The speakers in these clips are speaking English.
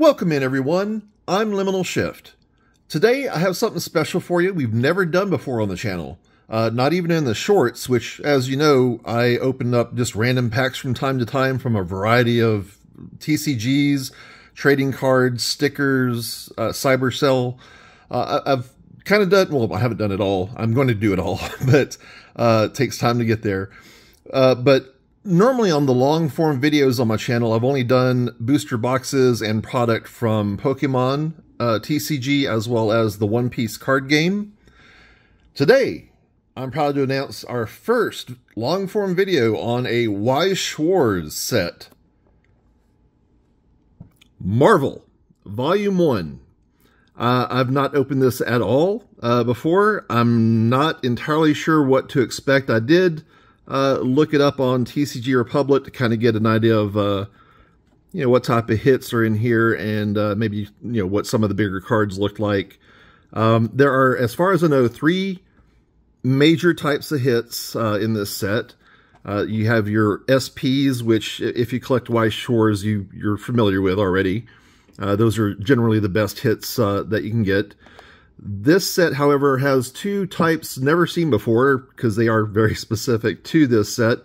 Welcome in, everyone. I'm Liminal Shift. Today I have something special for you we've never done before on the channel. Not even in the shorts, which, as you know, I open up just random packs from time to time from a variety of TCGs, trading cards, stickers, Cybercell. I've kind of done, well, I haven't done it all. I'm going to do it all, but it takes time to get there. But normally on the long form videos on my channel, I've only done booster boxes and product from Pokemon TCG, as well as the One Piece card game. Today, I'm proud to announce our first long form video on a Weiss Schwarz set. Marvel, Volume 1. I've not opened this at all before. I'm not entirely sure what to expect. I did look it up on TCG Republic to kind of get an idea of, what type of hits are in here and maybe, what some of the bigger cards look like. There are, as far as I know, 3 major types of hits in this set. You have your SPs, which if you collect Weiss Schwarz, you're familiar with already. Those are generally the best hits that you can get. This set, however, has 2 types never seen before because they are very specific to this set.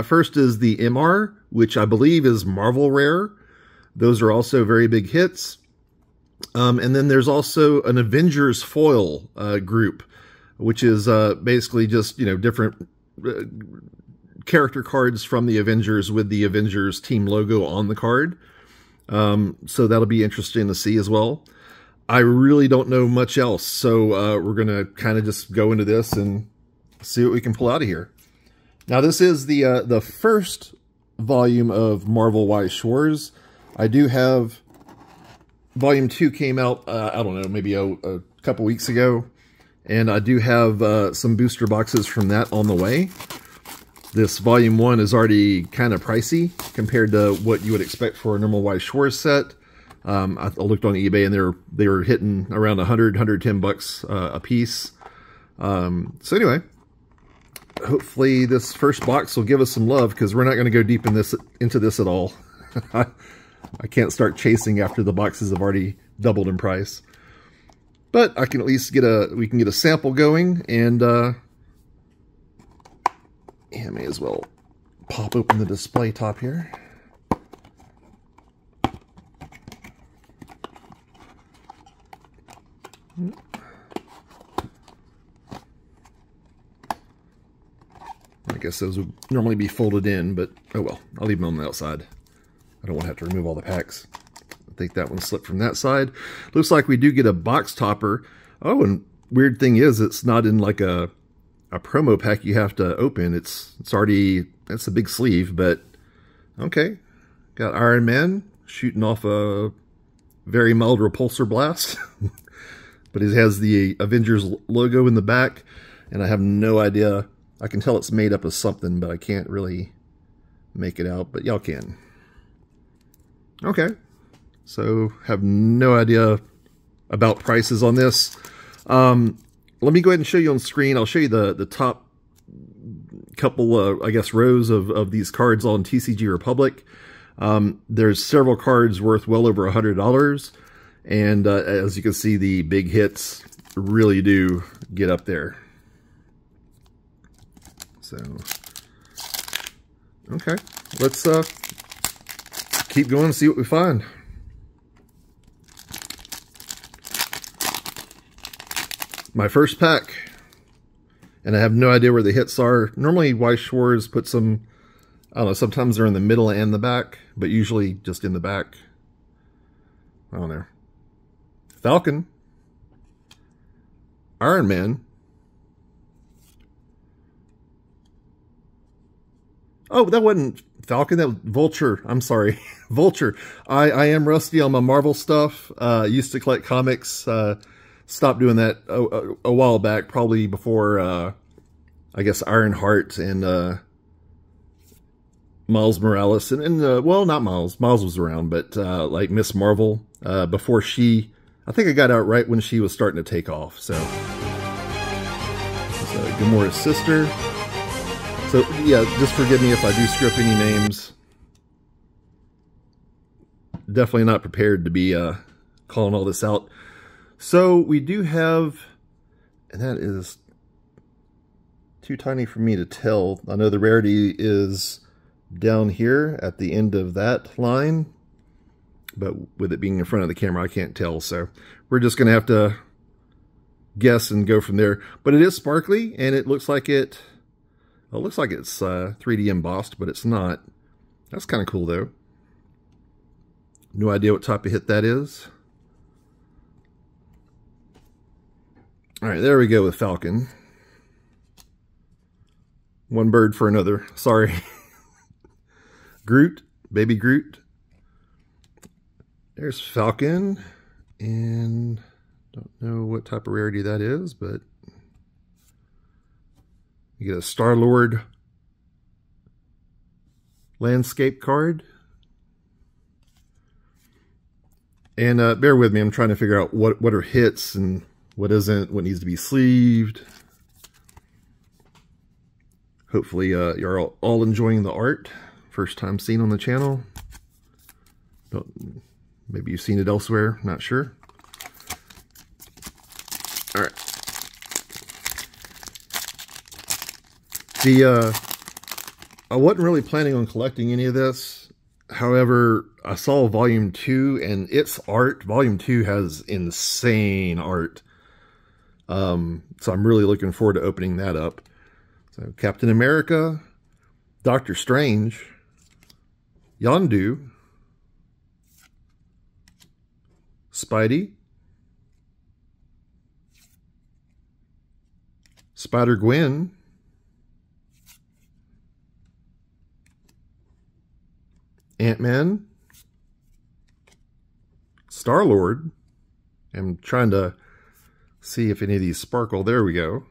First is the MR, which I believe is Marvel Rare. Those are also very big hits. And then there's also an Avengers foil group, which is basically just, different character cards from the Avengers with the Avengers team logo on the card. So that'll be interesting to see as well. I really don't know much else, so we're going to kind of just go into this and see what we can pull out of here. Now, this is the first volume of Marvel Weiss Schwarz. I do have Volume 2 came out, I don't know, maybe a couple weeks ago, and I do have some booster boxes from that on the way. This Volume 1 is already kind of pricey compared to what you would expect for a normal Weiss Schwarz set. I looked on eBay and they were hitting around 100, 110 bucks a piece. So anyway, hopefully this first box will give us some love because we're not going to go deep into this at all. I can't start chasing after the boxes have already doubled in price. But I can at least we can get a sample going, and yeah, may as well pop open the display top here. I guess those would normally be folded in, but oh well, I'll leave them on the outside. I don't want to have to remove all the packs. I think that one slipped from that side. Looks like we do get a box topper. Oh, and weird thing is, it's not in like a promo pack you have to open. It's already, that's a big sleeve, but okay. Got Iron Man shooting off a very mild repulsor blast. But it has the Avengers logo in the back, and I have no idea. I can tell it's made up of something, but I can't really make it out, but y'all can. Okay, so have no idea about prices on this. Let me go ahead and show you on screen. I'll show you the top couple, I guess, rows of these cards on TCG Republic. There's several cards worth well over $100. And as you can see, the big hits really do get up there. So, okay, let's keep going and see what we find. My first pack, and I have no idea where the hits are. Normally, Weiss Schwarz puts them, I don't know, sometimes they're in the middle and the back, but usually just in the back. I don't know. Falcon, Iron Man. Oh, that wasn't Falcon, that was Vulture. I'm sorry, Vulture. I am rusty on my Marvel stuff. Used to collect comics. Stopped doing that a while back, probably before, I guess, Ironheart and Miles Morales. And well, not Miles. Miles was around, but like Miss Marvel, before she... I think I got out right when she was starting to take off, so. Gamora's sister. So, yeah, just forgive me if I do screw up any names. definitely not prepared to be calling all this out. So we do have, and that is too tiny for me to tell. I know the rarity is down here at the end of that line, but with it being in front of the camera, I can't tell. So we're just going to have to guess and go from there. But it is sparkly, and it looks like it's 3D embossed, but it's not. That's kind of cool, though. No idea what type of hit that is. All right, there we go with Falcon. One bird for another. Sorry. Groot, baby Groot. There's Falcon, and don't know what type of rarity that is, but you get a Star-Lord landscape card. And bear with me, I'm trying to figure out what are hits and what isn't, what needs to be sleeved. Hopefully you're all enjoying the art. First time seen on the channel. Maybe you've seen it elsewhere, not sure. All right. I wasn't really planning on collecting any of this. However, I saw Volume 2 and its art. Volume 2 has insane art. So I'm really looking forward to opening that up. So Captain America, Doctor Strange, Yondu, Spidey, Spider-Gwen, Ant-Man, Star-Lord. I'm trying to see if any of these sparkle. There we go.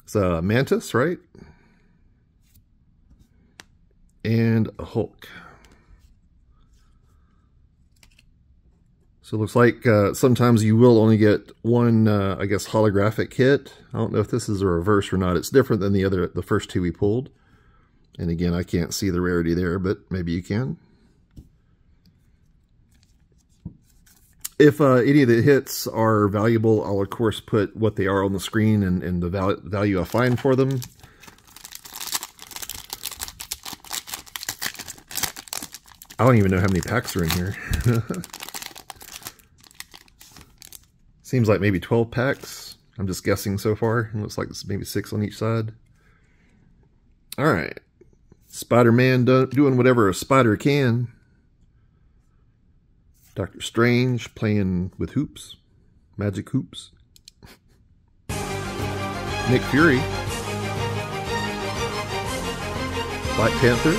It's a Mantis, right? And a Hulk. So it looks like sometimes you will only get one, I guess, holographic hit. I don't know if this is a reverse or not. It's different than the first two we pulled. And again, I can't see the rarity there, but maybe you can. If any of the hits are valuable, I'll of course put what they are on the screen and the value I find for them. I don't even know how many packs are in here. Seems like maybe 12 packs. I'm just guessing so far. It looks like it's maybe 6 on each side. All right. Spider-Man doing whatever a spider can. Doctor Strange playing with hoops. Magic hoops. Nick Fury. Black Panther.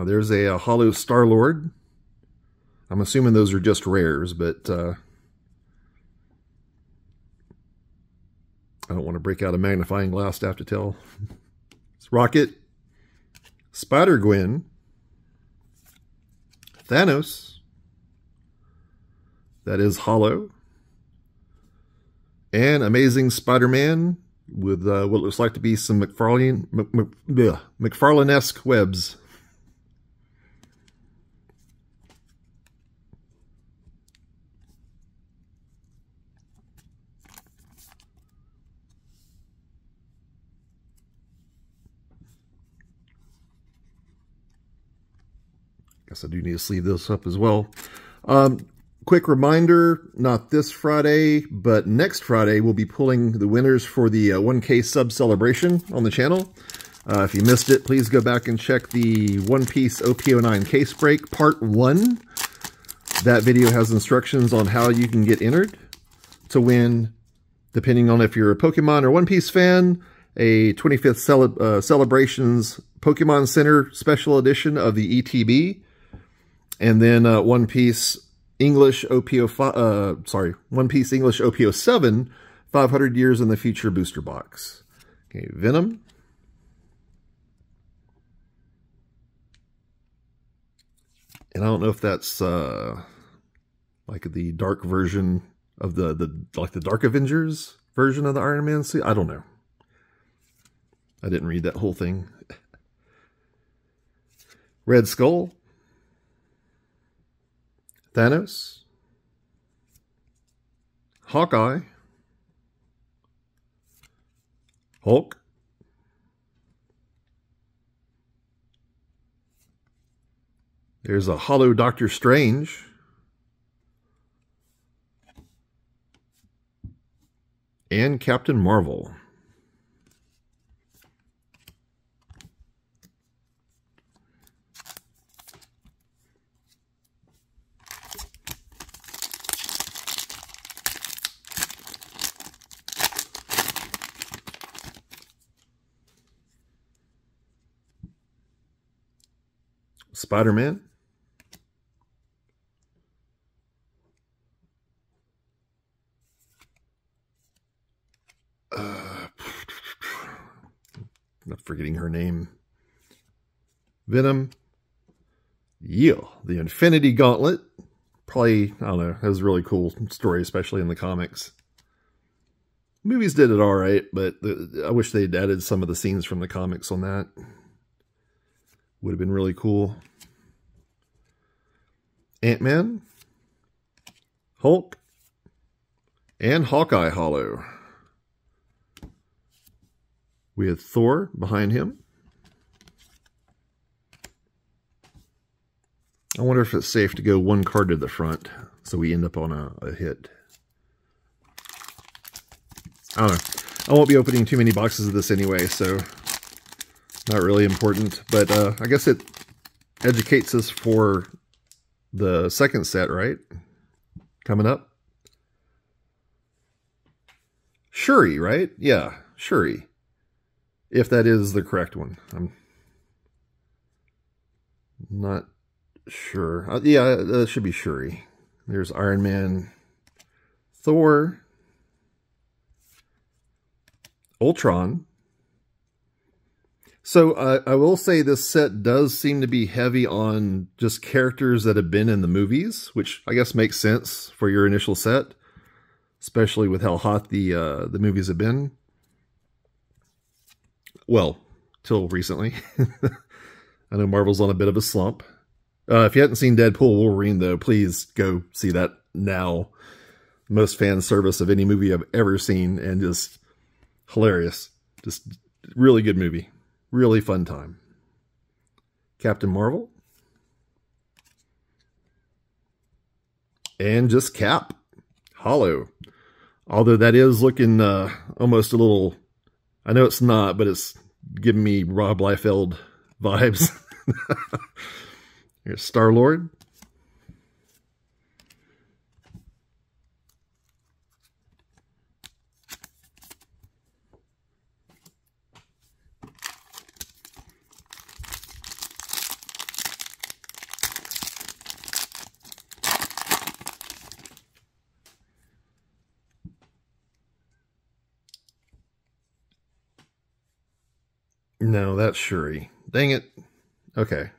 There's a hollow Star-Lord. I'm assuming those are just rares, but I don't want to break out a magnifying glass to have to tell. It's Rocket, Spider-Gwen, Thanos, that is hollow, and Amazing Spider-Man with what looks like to be some McFarlane-esque webs. Guess I do need to sleeve this up as well. Quick reminder, not this Friday, but next Friday, we'll be pulling the winners for the 1K sub celebration on the channel. If you missed it, please go back and check the One Piece OP09 case break part 1. That video has instructions on how you can get entered to win, depending on if you're a Pokemon or One Piece fan, a 25th Celebrations Pokemon Center Special Edition of the ETB. And then One Piece English OPO, One Piece English OPO7, 500 Years in the Future booster box. Okay, Venom. And I don't know if that's like the dark version of the Dark Avengers version of the Iron Man suit. I don't know. I didn't read that whole thing. Red Skull, Thanos, Hawkeye, Hulk, there's a hollow Doctor Strange, and Captain Marvel. Spider-Man, not forgetting her name, Venom, yeah, the Infinity Gauntlet, probably, I don't know, that was a really cool story, especially in the comics. Movies did it all right, but I wish they'd added some of the scenes from the comics on that. Would have been really cool. Ant-Man, Hulk, and Hawkeye Hollow. We have Thor behind him. I wonder if it's safe to go one card to the front so we end up on a hit. I don't know. I won't be opening too many boxes of this anyway, so not really important. But I guess it educates us for the second set, right? Coming up. Shuri, right? Yeah, Shuri. If that is the correct one. I'm not sure. Yeah, that should be Shuri. There's Iron Man, Thor, Ultron. So I will say this set does seem to be heavy on just characters that have been in the movies, which I guess makes sense for your initial set, especially with how hot the movies have been. Well, till recently. I know Marvel's on a bit of a slump. If you haven't seen Deadpool Wolverine, though, please go see that now. Most fan service of any movie I've ever seen, and just hilarious. Just really good movie. Really fun time. Captain Marvel. And just Cap. Hollow. Although that is looking almost a little... I know it's not, but it's giving me Rob Liefeld vibes. Here's Star-Lord. No, that's Shuri. Dang it. Okay.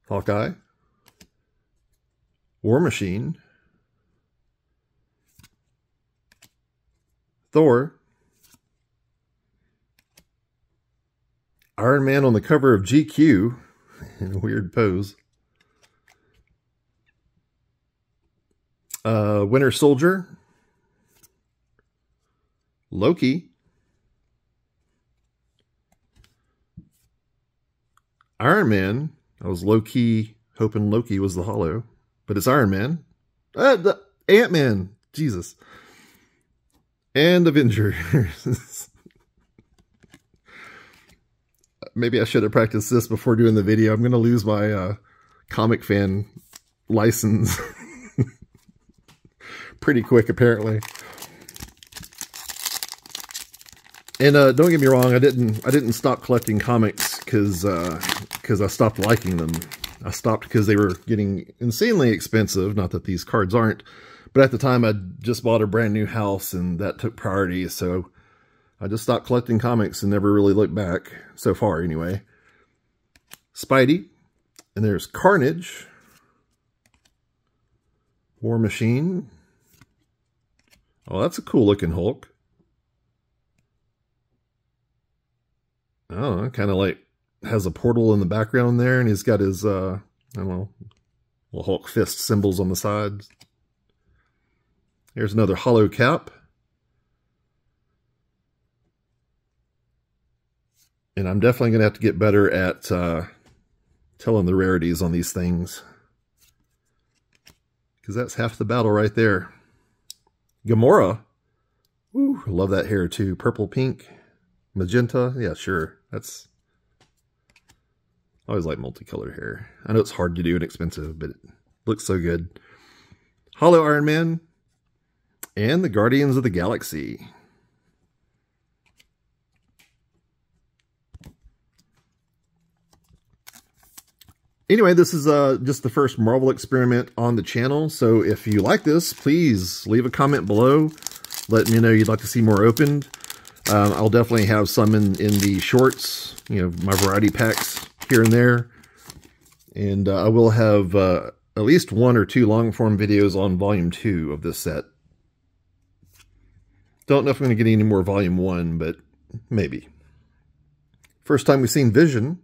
Hawkeye. War Machine. Thor. Iron Man on the cover of GQ in a weird pose. Winter Soldier. Loki. Iron Man. I was low-key hoping Loki was the hollow, but it's Iron Man. The Ant-Man. Jesus. And Avengers. Maybe I should have practiced this before doing the video. I'm going to lose my comic fan license pretty quick, apparently. And don't get me wrong, I didn't stop collecting comics because I stopped liking them. I stopped because they were getting insanely expensive. Not that these cards aren't, but at the time I just bought a brand new house and that took priority. So I just stopped collecting comics and never really looked back, so far anyway. Spidey, and there's Carnage, War Machine. Oh, that's a cool looking Hulk. I don't know, kind of like has a portal in the background there, and he's got his, I don't know, little Hulk fist symbols on the sides. Here's another hollow cap. And I'm definitely going to have to get better at telling the rarities on these things, because that's half the battle right there. Gamora. Ooh, I love that hair too. Purple, pink, magenta. Yeah, sure. That's... I always like multicolored hair. I know it's hard to do and expensive, but it looks so good. Hollow Iron Man and the Guardians of the Galaxy. Anyway, this is just the first Marvel experiment on the channel, so if you like this, please leave a comment below. Let me know you'd like to see more opened. I'll definitely have some in the shorts, you know, my variety packs here and there. And I will have at least 1 or 2 long-form videos on Volume 2 of this set. Don't know if I'm going to get any more Volume 1, but maybe. First time we've seen Vision.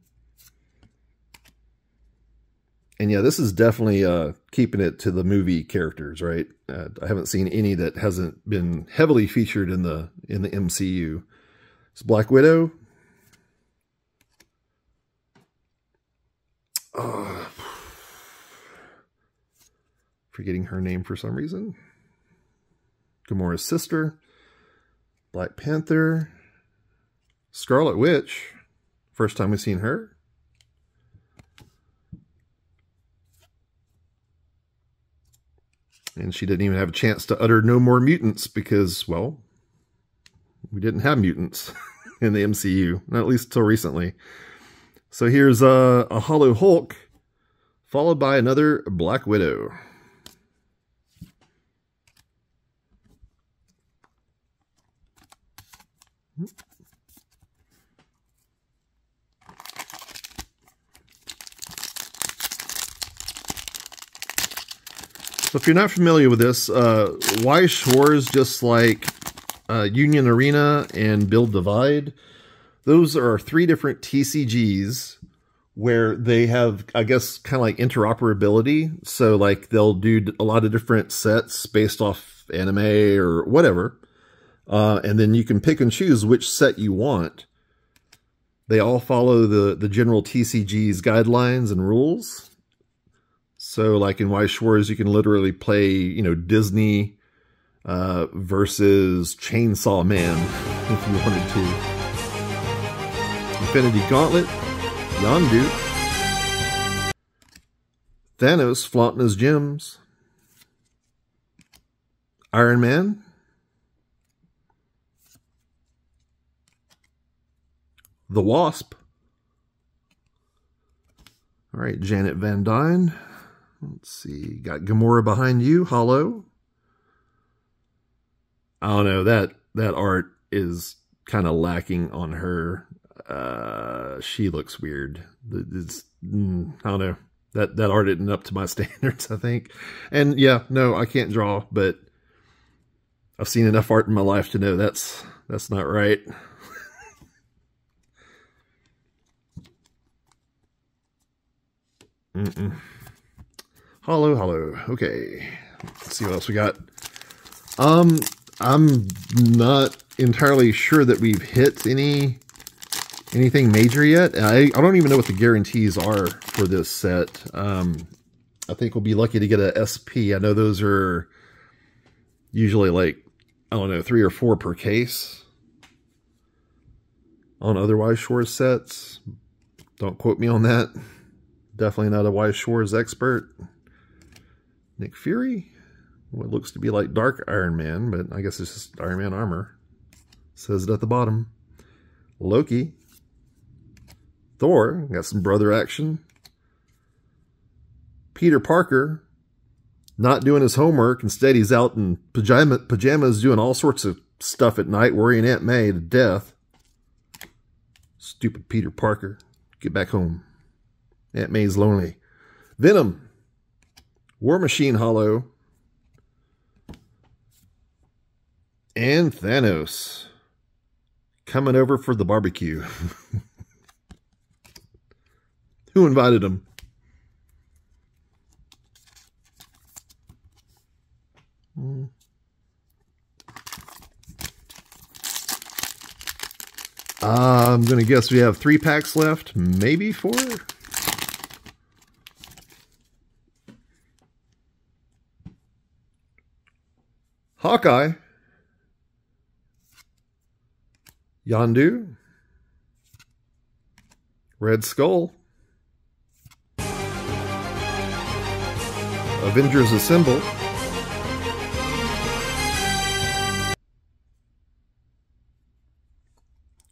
And yeah, this is definitely keeping it to the movie characters, right? I haven't seen any that hasn't been heavily featured in the MCU. It's Black Widow. Forgetting her name for some reason. Gamora's sister. Black Panther. Scarlet Witch. First time we've seen her. And she didn't even have a chance to utter no more mutants because, well, we didn't have mutants in the MCU, not at least until recently. So here's a Hollow Hulk, followed by another Black Widow. So if you're not familiar with this, Weiss Schwarz, just like Union Arena and Build Divide, those are 3 different TCGs where they have, I guess, kind of like interoperability. So like they'll do a lot of different sets based off anime or whatever. And then you can pick and choose which set you want. They all follow the general TCG's guidelines and rules. So like in Weiss Schwarz, you can literally play, you know, Disney versus Chainsaw Man if you wanted to. Infinity Gauntlet, Yondu, Thanos flaunting his gems, Iron Man, the Wasp. All right, Janet Van Dyne. Let's see, got Gamora behind you, Hollow. I don't know, that art is kind of lacking on her. She looks weird. I don't know. That art isn't up to my standards, I think. And yeah, no, I can't draw, but I've seen enough art in my life to know that's not right. Hollow. Okay. Let's see what else we got. I'm not entirely sure that we've hit anything major yet. I don't even know what the guarantees are for this set. I think we'll be lucky to get a SP. I know those are usually like, I don't know, 3 or 4 per case on other Weiss Schwarz sets. Don't quote me on that. Definitely not a Weiss Schwarz expert. Nick Fury. What looks to be like Dark Iron Man, but I guess it's just Iron Man armor. Says it at the bottom. Loki. Thor. Got some brother action. Peter Parker. Not doing his homework. Instead, he's out in pajamas doing all sorts of stuff at night, worrying Aunt May to death. Stupid Peter Parker. Get back home. Aunt May's lonely. Venom. War Machine Hollow. And Thanos. Coming over for the barbecue. Who invited him? I'm going to guess we have 3 packs left, maybe 4. Hawkeye, Yondu, Red Skull, Avengers Assemble,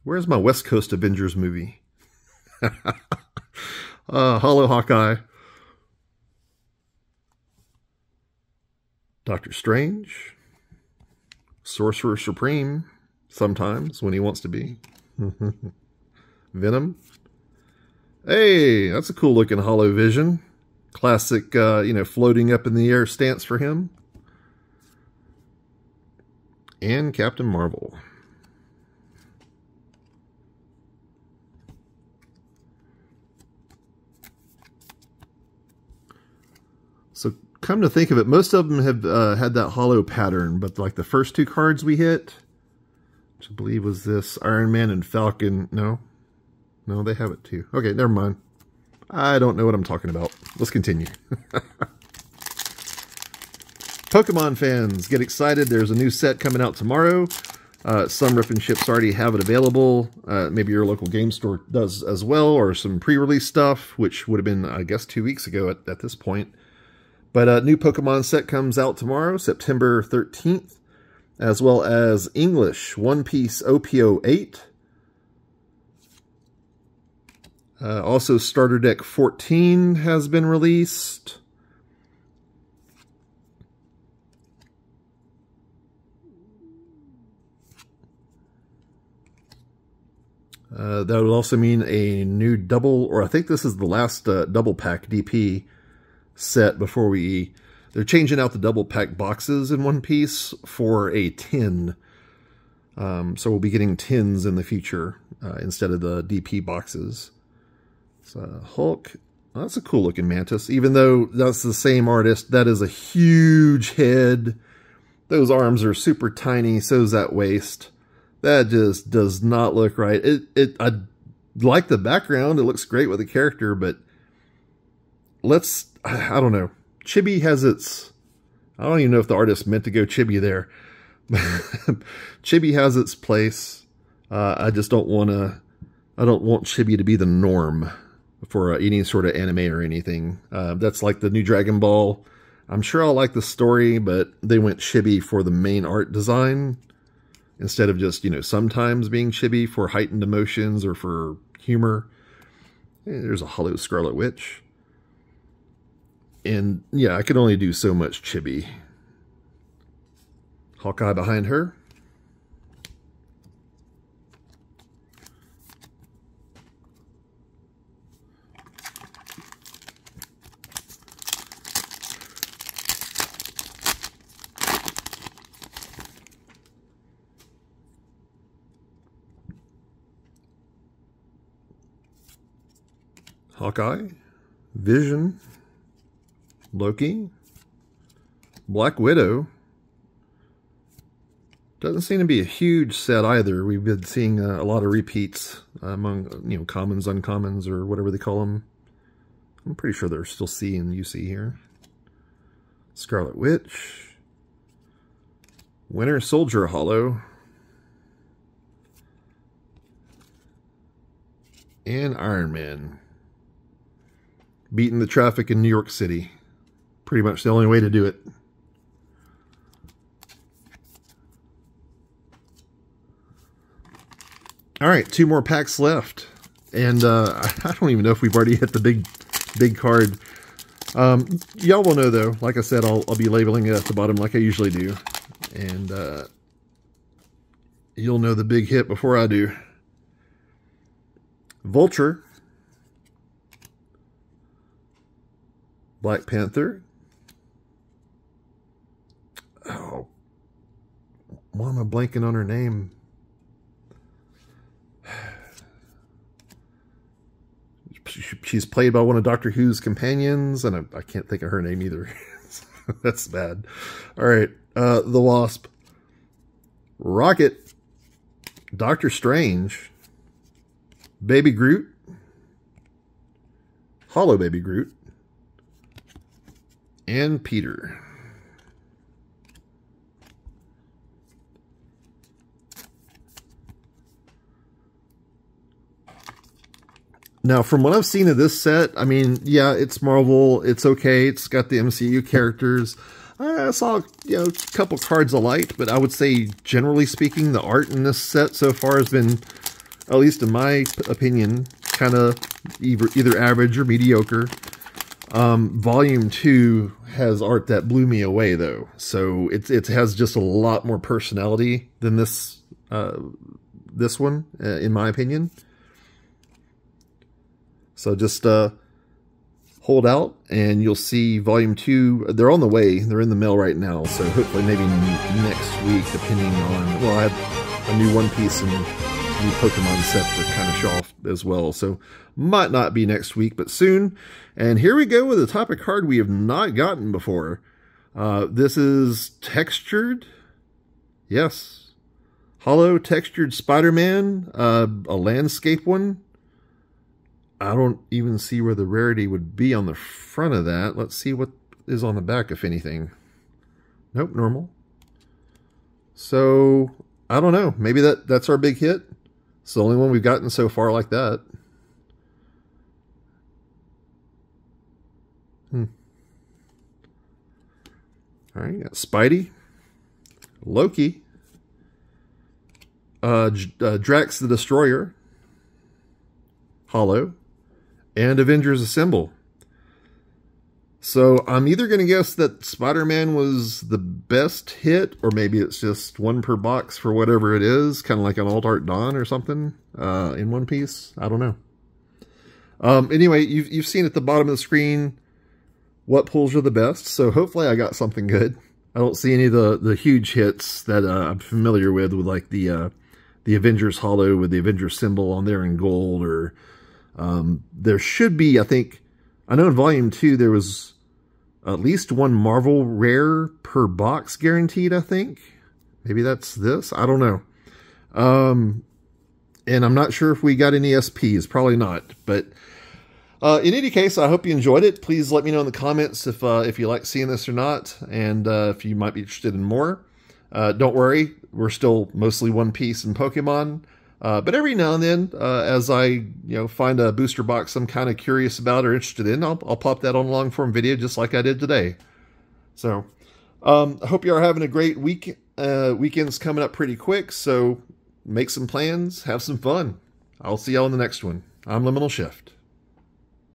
where's my West Coast Avengers movie? Hollow Hawkeye, Doctor Strange, Sorcerer Supreme, sometimes when he wants to be. Venom. Hey, that's a cool looking Hollow Vision. Classic, floating up in the air stance for him. And Captain Marvel. So come to think of it, most of them have had that hollow pattern, but like the first 2 cards we hit, which I believe was this Iron Man and Falcon. No, they have it too. Okay, never mind. I don't know what I'm talking about. Let's continue. Pokemon fans, get excited. There's a new set coming out tomorrow. Some rip and ships already have it available. Maybe your local game store does as well, or some pre-release stuff, which would have been, I guess, 2 weeks ago at this point. But a new Pokemon set comes out tomorrow, September 13th, as well as English One Piece OPO 8. Also, Starter Deck 14 has been released. That would also mean a new double, or I think this is the last double pack DP set before they're changing out the double pack boxes in One Piece for a tin. So we'll be getting tins in the future instead of the DP boxes. So Hulk, that's a cool looking Mantis, even though that's the same artist. That is a huge head. Those arms are super tiny, so's that waist. That just does not look right. I like the background. It looks great with the character, but I don't know. Chibi has its, I don't even know if the artist meant to go chibi there. Chibi has its place. I just don't want chibi to be the norm for any sort of anime or anything. That's like the new Dragon Ball. I'm sure I'll like the story, but they went chibi for the main art design instead of just, sometimes being chibi for heightened emotions or for humor. There's a Hollow Scarlet Witch. And yeah, I can only do so much chibi. Hawkeye behind her. Hawkeye, Vision, Loki, Black Widow. Doesn't seem to be a huge set either. We've been seeing a lot of repeats among, commons, uncommons, or whatever they call them. I'm pretty sure they're still C and UC here. Scarlet Witch, Winter Soldier Hollow, and Iron Man. Beating the traffic in New York City. Pretty much the only way to do it. All right, 2 more packs left. And I don't even know if we've already hit the big card. Y'all will know, though. Like I said, I'll be labeling it at the bottom like I usually do. And you'll know the big hit before I do. Vulture. Black Panther. Oh, why am I blanking on her name? she's played by one of Doctor Who's companions, and I can't think of her name either. That's bad. All right, the Wasp, Rocket, Doctor Strange, Baby Groot, Hollow Baby Groot, and Peter. Now, from what I've seen of this set, I mean, yeah, it's Marvel. It's okay. It's got the MCU characters. I saw, a couple cards I liked, but I would say, generally speaking, the art in this set so far has been, at least in my opinion, kind of either average or mediocre. Volume 2 has art that blew me away, though. So it has just a lot more personality than this one, in my opinion. So just hold out, and you'll see Volume 2. They're on the way. They're in the mail right now. So hopefully maybe next week, depending on... Well, I have a new One Piece and new Pokemon set to kind of show off as well. So might not be next week, but soon. And here we go with a type of card we have not gotten before. This is textured. Yes. Hollow textured Spider-Man. A landscape one. I don't even see where the rarity would be on the front of that. Let's see what is on the back, if anything. Nope, normal. So, I don't know. Maybe that's our big hit. It's the only one we've gotten so far like that. Alright, got Spidey. Loki. Drax the Destroyer. Hollow. And Avengers Assemble. So I'm either going to guess that Spider-Man was the best hit, or maybe it's just one per box for whatever it is, kind of like an Alt Art Dawn or something in One Piece. I don't know. Anyway, you've seen at the bottom of the screen what pulls are the best, so hopefully I got something good. I don't see any of the huge hits that I'm familiar with like the Avengers Hollow with the Avengers symbol on there in gold, or there should be, I know in Volume 2 there was at least one Marvel rare per box guaranteed, I think. Maybe that's this? I don't know. And I'm not sure if we got any SPs. Probably not. But in any case, I hope you enjoyed it. Please let me know in the comments if you like seeing this or not, and if you might be interested in more. Don't worry, we're still mostly One Piece and Pokemon. But every now and then, as I find a booster box I'm kind of curious about or interested in, I'll pop that on a long form video just like I did today. So, I hope you are having a great week. Weekend's coming up pretty quick, so make some plans, have some fun. I'll see y'all in the next one. I'm Liminal Shift.